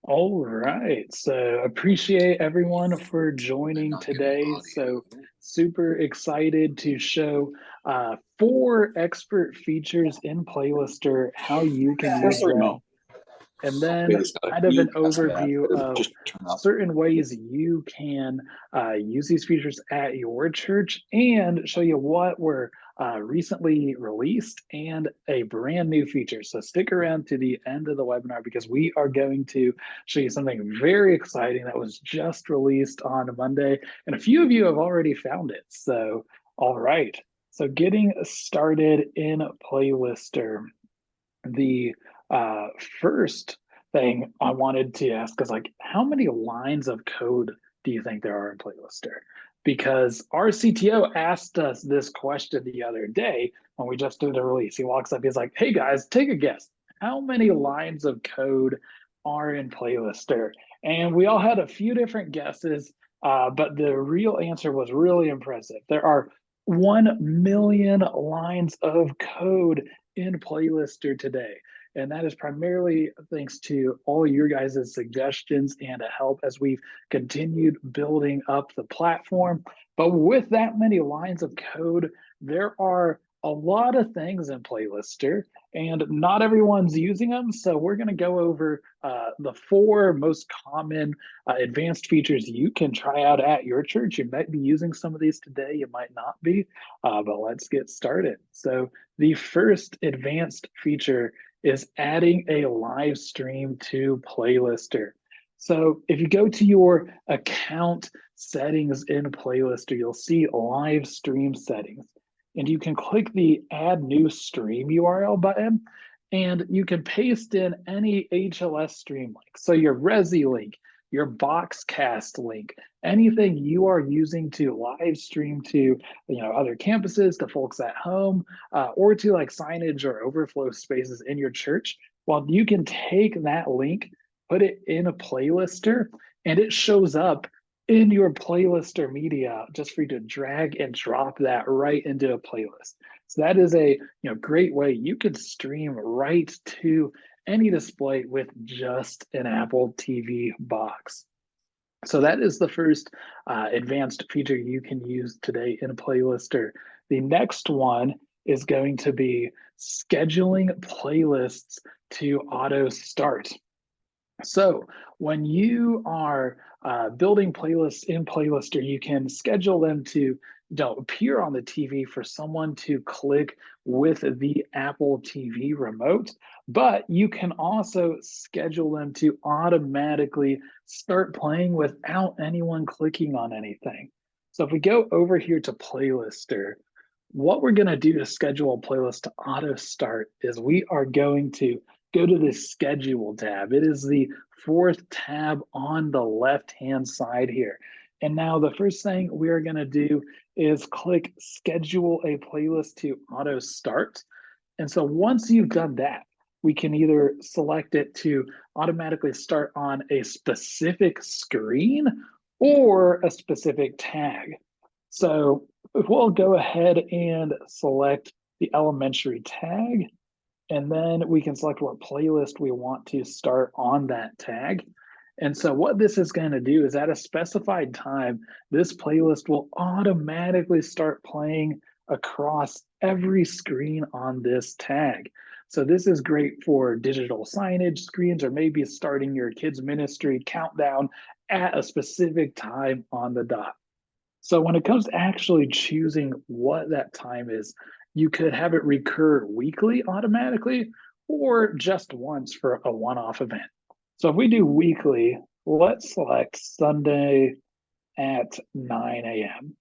All right. So appreciate everyone for joining today. So super excited to show four expert features in Playlister, how you can Where's use the remote? them, and then Wait, it's got a kind of an key. That's bad. overview of Just turn off. certain ways you can use these features at your church and show you what were recently released and a brand new feature. So stick around to the end of the webinar because we are going to show you something very exciting that was just released on Monday. And a few of you have already found it. So, all right. So getting started in Playlister, the uh, first thing I wanted to ask is like, how many lines of code do you think there are in Playlister? Because our CTO asked us this question the other day when we just did a release. He walks up, he's like, hey guys, take a guess. How many lines of code are in Playlister? And we all had a few different guesses, but the real answer was really impressive. There are 1 million lines of code in Playlister today. And that is primarily thanks to all your guys' suggestions and help as we've continued building up the platform. But with that many lines of code, there are a lot of things in Playlister, and not everyone's using them. So we're going to go over the four most common advanced features you can try out at your church. You might be using some of these today, you might not be, but let's get started. So the first advanced feature is adding a live stream to Playlister. So if you go to your account settings in Playlister, you'll see live stream settings. And you can click the add new stream URL button and you can paste in any HLS stream link. So your Resi link, your Boxcast link, anything you are using to live stream to other campuses, to folks at home, or to like signage or overflow spaces in your church. Well, you can take that link, put it in a Playlister, and it shows up in your Playlister media just for you to drag and drop that right into a playlist. So that is a great way you could stream right to any display with just an Apple TV box. So that is the first advanced feature you can use today in Playlister. The next one is going to be scheduling playlists to auto start. So when you are building playlists in Playlister, you can schedule them to appear on the TV for someone to click with the Apple TV remote, but you can also schedule them to automatically start playing without anyone clicking on anything. So if we go over here to Playlister, what we're going to do to schedule a playlist to auto start is we are going to go to the schedule tab. It is the fourth tab on the left hand side here. And now the first thing we are going to do is click schedule a playlist to auto start. And so once you've done that, we can either select it to automatically start on a specific screen or a specific tag. So we'll go ahead and select the elementary tag, and then we can select what playlist we want to start on that tag. And so what this is going to do is at a specified time, this playlist will automatically start playing across every screen on this tag. So this is great for digital signage screens or maybe starting your kids ministry countdown at a specific time on the dot. So when it comes to actually choosing what that time is, you could have it recur weekly automatically or just once for a one-off event. So if we do weekly, let's select Sunday at 9 a.m.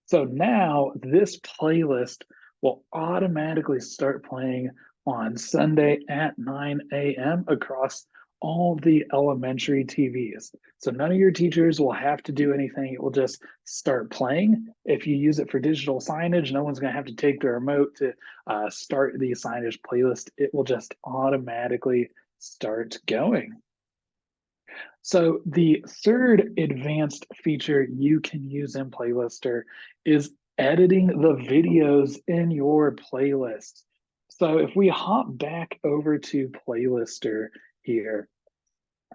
So now this playlist will automatically start playing on Sunday at 9 a.m. across all the elementary TVs. So none of your teachers will have to do anything. It will just start playing. If you use it for digital signage, no one's going to have to take the remote to start the signage playlist. It will just automatically start going. So the third advanced feature you can use in Playlister is editing the videos in your playlist. So if we hop back over to Playlister here,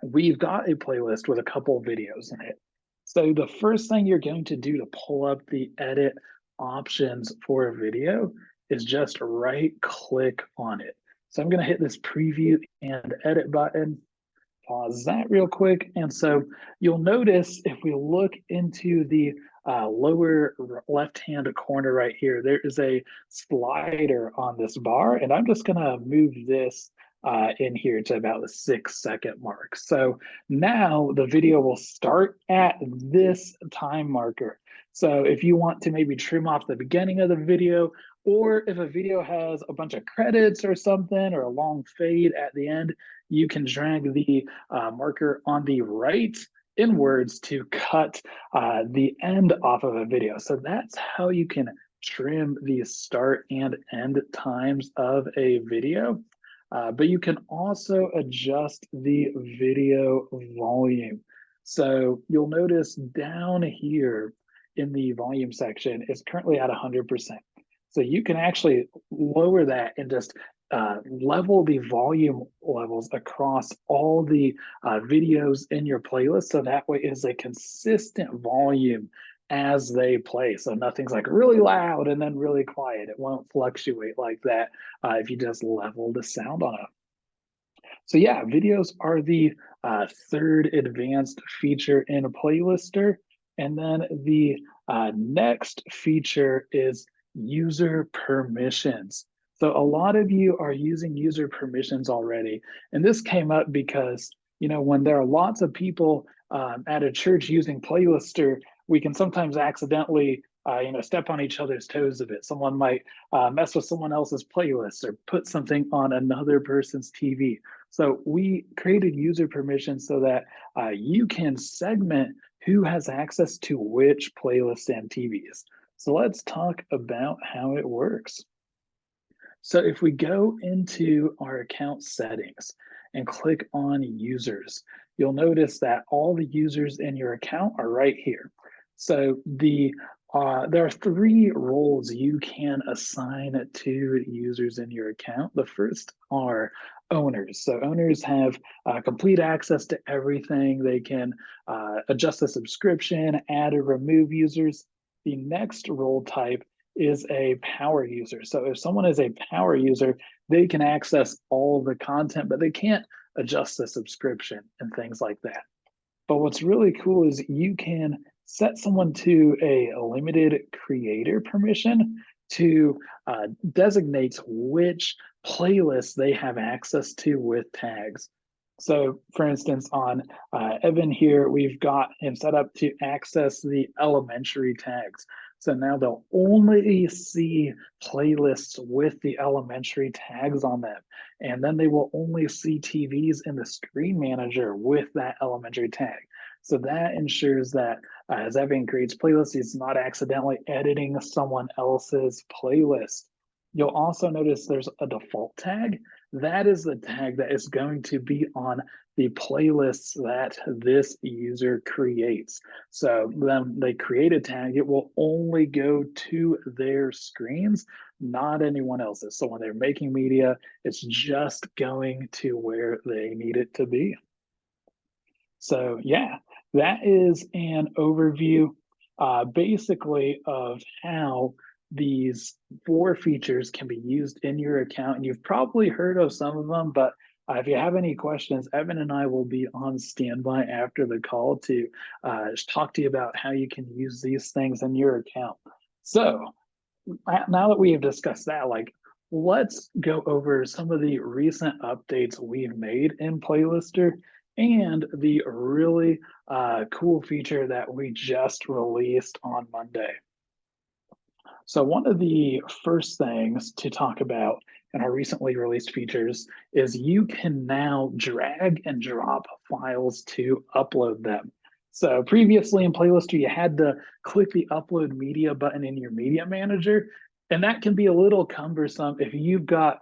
we've got a playlist with a couple of videos in it. So the first thing you're going to do to pull up the edit options for a video is just right click on it. So I'm going to hit this preview and edit button, pause that real quick. And so you'll notice if we look into the lower left-hand corner right here, there is a slider on this bar, and I'm just gonna move this in here to about the 6-second mark. So now the video will start at this time marker. So if you want to maybe trim off the beginning of the video, or if a video has a bunch of credits or something, or a long fade at the end, you can drag the marker on the right inwards to cut the end off of a video. So that's how you can trim the start and end times of a video. But you can also adjust the video volume. So you'll notice down here in the volume section, it's currently at 100%. So you can actually lower that and just level the volume levels across all the videos in your playlist. So that way it is a consistent volume as they play. So nothing's like really loud and then really quiet. It won't fluctuate like that if you just level the sound on it. So yeah, videos are the third advanced feature in a playlister. And then the next feature is user permissions. So a lot of you are using user permissions already. And this came up because, when there are lots of people at a church using Playlister, we can sometimes accidentally step on each other's toes a bit. Someone might mess with someone else's playlist or put something on another person's TV. So we created user permissions so that you can segment who has access to which playlists and TVs. So let's talk about how it works. So if we go into our account settings and click on users, you'll notice that all the users in your account are right here. So there are 3 roles you can assign to users in your account. The first are owners. So owners have complete access to everything. They can adjust the subscription, add or remove users. The next role type is a power user. So if someone is a power user, they can access all the content, but they can't adjust the subscription and things like that. But what's really cool is you can set someone to a limited creator permission to designate which playlists they have access to with tags. So for instance, on Evan here, we've got him set up to access the elementary tags. So now they'll only see playlists with the elementary tags on them. And then they will only see TVs in the screen manager with that elementary tag. So that ensures that as Evan creates playlists, he's not accidentally editing someone else's playlist. You'll also notice there's a default tag. That is the tag that is going to be on the playlists that this user creates. So then they create a tag, it will only go to their screens, not anyone else's. So when they're making media, it's just going to where they need it to be. So yeah, that is an overview basically of how these 4 features can be used in your account. And you've probably heard of some of them, but if you have any questions, Evan and I will be on standby after the call to talk to you about how you can use these things in your account. So now that we have discussed that, let's go over some of the recent updates we've made in Playlister and the really cool feature that we just released on Monday. So one of the first things to talk about in our recently released features is you can now drag and drop files to upload them. So previously in Playlister, you had to click the upload media button in your media manager, and that can be a little cumbersome if you've got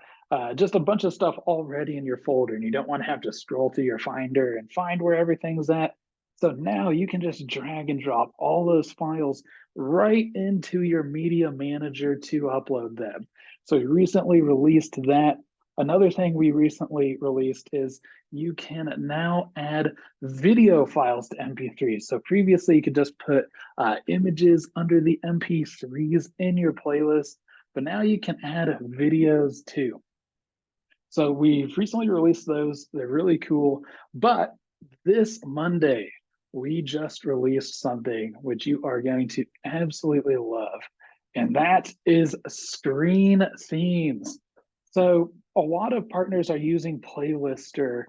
just a bunch of stuff already in your folder and you don't want to have to scroll through your Finder and find where everything's at. So now you can just drag and drop all those files right into your media manager to upload them. So we recently released that. Another thing we recently released is you can now add video files to MP3s. So previously you could just put images under the MP3s in your playlist, but now you can add videos too. So we've recently released those. They're really cool. But this Monday, we just released something which you are going to absolutely love, and that is screen themes. So a lot of partners are using Playlister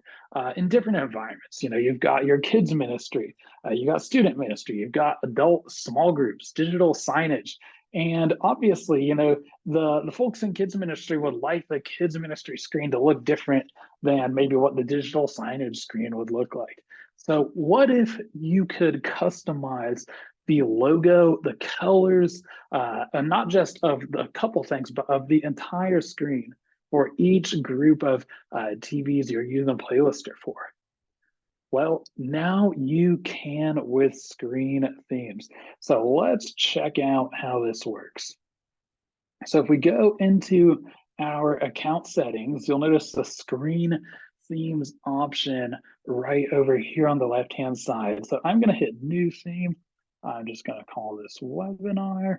in different environments. You know, you've got your kids ministry, you got student ministry, you've got adult small groups, digital signage, and obviously, you know, the folks in kids ministry would like the kids ministry screen to look different than maybe what the digital signage screen would look like. So what if you could customize the logo, the colors, and not just of a couple things, but of the entire screen for each group of TVs you're using Playlister for? Well, now you can with screen themes. So let's check out how this works. So if we go into our account settings, you'll notice the screen themes option right over here on the left-hand side. So I'm going to hit new theme. I'm just going to call this webinar.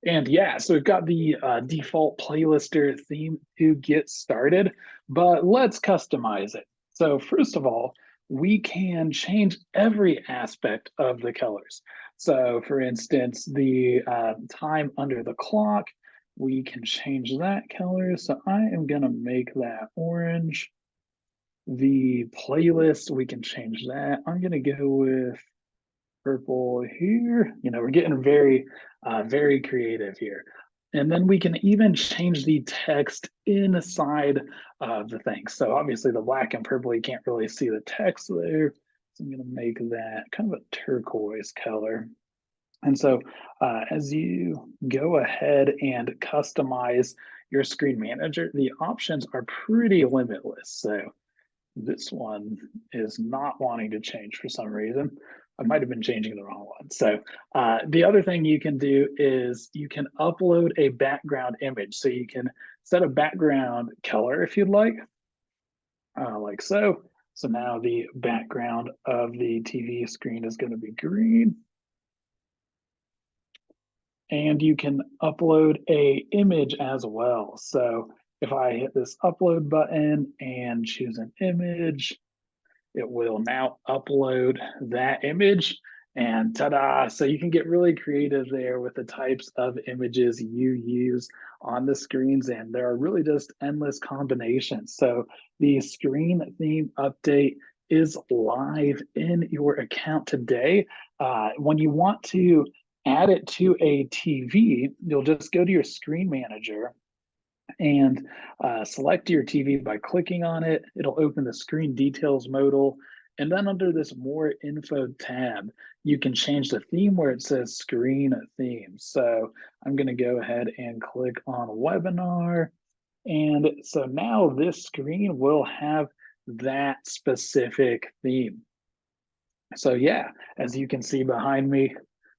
And yeah, so we've got the default playlister theme to get started, but let's customize it. So first of all, we can change every aspect of the colors. So for instance, the time under the clock, we can change that color. So I am gonna make that orange. The playlist, we can change that. I'm gonna go with purple here. You know, we're getting very creative here. And then we can even change the text inside of the thing. So obviously the black and purple, you can't really see the text there. So I'm gonna make that kind of a turquoise color. And so as you go ahead and customize your screen manager, the options are pretty limitless. So this one is not wanting to change for some reason. I might have been changing the wrong one. So the other thing you can do is you can upload a background image. So you can set a background color if you'd like so. So now the background of the TV screen is going to be green. And you can upload a image as well. So if I hit this upload button and choose an image, it will now upload that image, and ta-da. So you can get really creative there with the types of images you use on the screens, and there are really just endless combinations. So the screen theme update is live in your account today. When you want to add it to a TV, you'll just go to your screen manager and select your TV by clicking on it. It'll open the screen details modal. And then under this more info tab, you can change the theme where it says screen theme. So I'm going to go ahead and click on webinar. And so now this screen will have that specific theme. So yeah, as you can see behind me,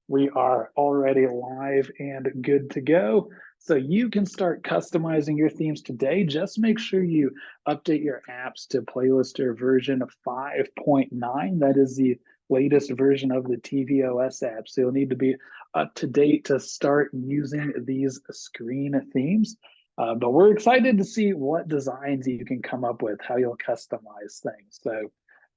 we are already live and good to go. So you can start customizing your themes today. Just make sure you update your apps to Playlister version 5.9. That is the latest version of the tvOS app. So you'll need to be up to date to start using these screen themes. But we're excited to see what designs you can come up with, how you'll customize things. So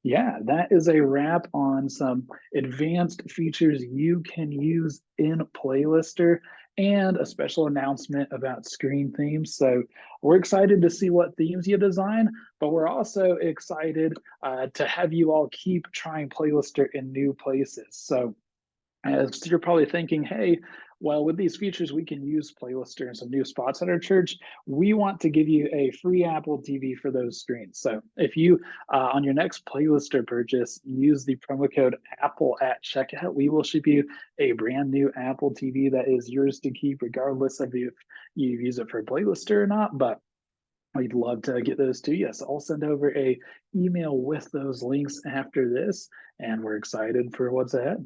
yeah, that is a wrap on some advanced features you can use in Playlister and a special announcement about screen themes. So we're excited to see what themes you design, but we're also excited to have you all keep trying Playlister in new places. So as you're probably thinking, hey, well, with these features, we can use Playlister in some new spots at our church. We want to give you a free Apple TV for those screens. So if you, on your next Playlister purchase, use the promo code Apple at checkout, we will ship you a brand new Apple TV that is yours to keep, regardless of if you use it for Playlister or not. But we'd love to get those to you. So I'll send over a email with those links after this, and we're excited for what's ahead.